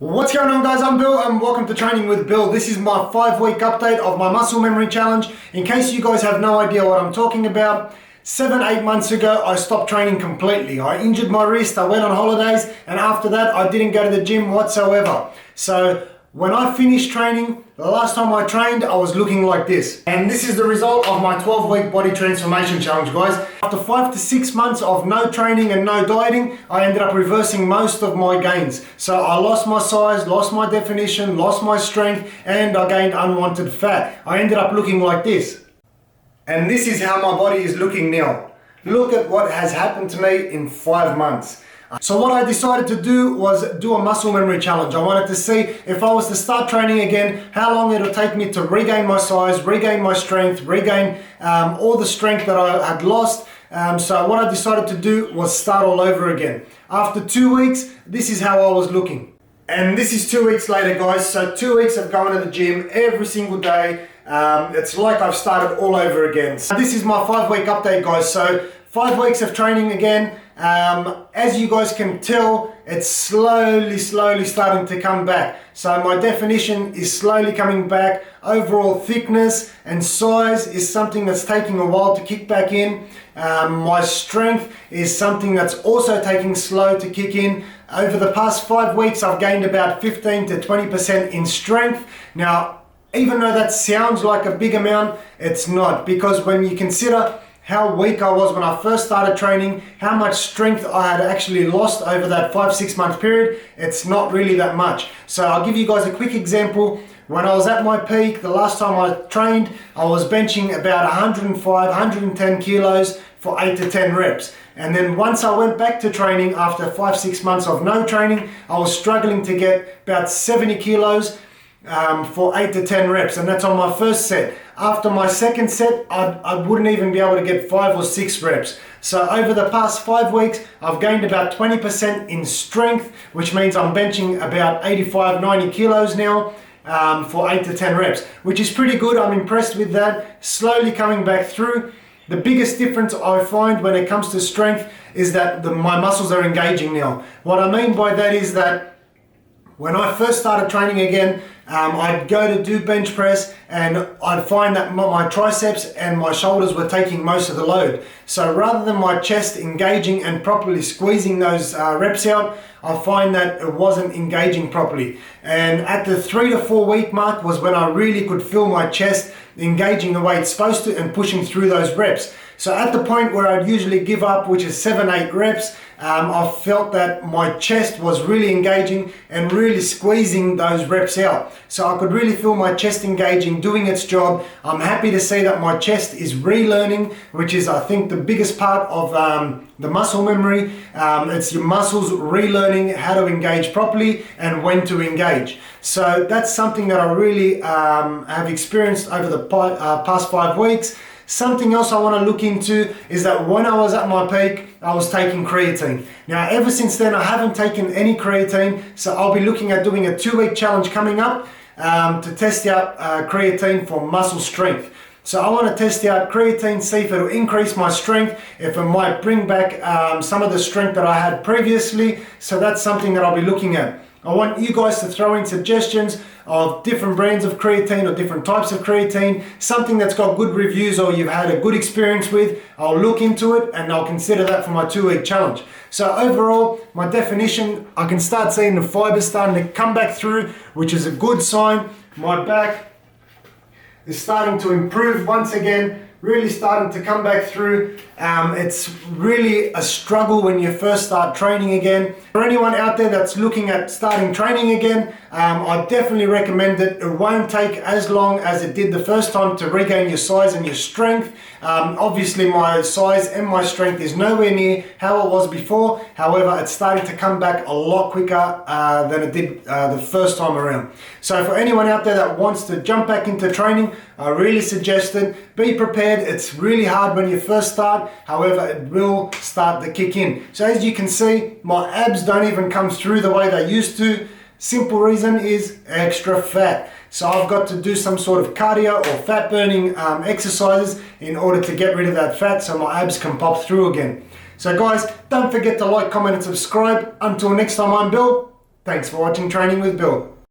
What's going on, guys? I'm Bill and welcome to Training with Bill. This is my 5-week update of my muscle memory challenge. In case you guys have no idea what I'm talking about, 7-8 months ago I stopped training completely. I injured my wrist, I went on holidays, and after that I didn't go to the gym whatsoever. So when I finished training, the last time I trained, I was looking like this. And this is the result of my 12-week body transformation challenge, guys. After 5 to 6 months of no training and no dieting, I ended up reversing most of my gains. So I lost my size, lost my definition, lost my strength, and I gained unwanted fat. I ended up looking like this. And this is how my body is looking now. Look at what has happened to me in 5 months. So what I decided to do was do a muscle memory challenge. I wanted to see if I was to start training again, how long it'll take me to regain my size, regain my strength, regain all the strength that I had lost. So what I decided to do was start all over again. After 2 weeks, this is how I was looking. And this is 2 weeks later, guys. So 2 weeks of going to the gym every single day. It's like I've started all over again. So this is my 5-week update, guys. So 5 weeks of training again. As you guys can tell, it's slowly starting to come back. So my definition is slowly coming back. Overall thickness and size is something that's taking a while to kick back in. My strength is something that's also taking slow to kick in. Over the past 5 weeks, I've gained about 15 to 20% in strength. Now, even though that sounds like a big amount, it's not, because when you consider how weak I was when I first started training, how much strength I had actually lost over that 5-6 month period, it's not really that much. So I'll give you guys a quick example. When I was at my peak, the last time I trained, I was benching about 105, 110 kilos for 8 to 10 reps. And then once I went back to training after 5-6 months of no training, I was struggling to get about 70 kilos for 8 to 10 reps, and that's on my first set. After my second set, I wouldn't even be able to get 5 or 6 reps. So over the past 5 weeks, I've gained about 20% in strength, which means I'm benching about 85, 90 kilos now for 8 to 10 reps, which is pretty good. I'm impressed with that. Slowly coming back through. The biggest difference I find when it comes to strength is that my muscles are engaging now. What I mean by that is that when I first started training again, I'd go to do bench press and I'd find that my triceps and my shoulders were taking most of the load. So rather than my chest engaging and properly squeezing those reps out, I find that it wasn't engaging properly. And at the 3 to 4 week mark was when I really could feel my chest engaging the way it's supposed to and pushing through those reps. So at the point where I'd usually give up, which is 7-8 reps, I felt that my chest was really engaging and really squeezing those reps out. So I could really feel my chest engaging, doing its job. I'm happy to see that my chest is relearning, which is, I think, the biggest part of the muscle memory. It's your muscles relearning how to engage properly and when to engage. So that's something that I really have experienced over the past 5 weeks. Something else I want to look into is that when I was at my peak, I was taking creatine. Now, ever since then, I haven't taken any creatine, so I'll be looking at doing a 2-week challenge coming up to test out creatine for muscle strength. So I want to test out creatine, see if it'll increase my strength, if it might bring back some of the strength that I had previously. So that's something that I'll be looking at. I want you guys to throw in suggestions of different brands of creatine or different types of creatine, something that's got good reviews or you've had a good experience with. I'll look into it and I'll consider that for my 2-week challenge. So overall, my definition, I can start seeing the fibers starting to come back through, which is a good sign. My back is starting to improve once again, really starting to come back through. It's really a struggle when you first start training again. For anyone out there that's looking at starting training again, I definitely recommend it. It won't take as long as it did the first time to regain your size and your strength. Obviously my size and my strength is nowhere near how it was before. However, it's starting to come back a lot quicker than it did the first time around. So for anyone out there that wants to jump back into training, I really suggest it. Be prepared. It's really hard when you first start. However, it will start to kick in. So as you can see, my abs don't even come through the way they used to. Simple reason is extra fat. So I've got to do some sort of cardio or fat burning exercises in order to get rid of that fat so my abs can pop through again. So guys, don't forget to like, comment and subscribe. Until next time, I'm Bill. Thanks for watching Training with Bill.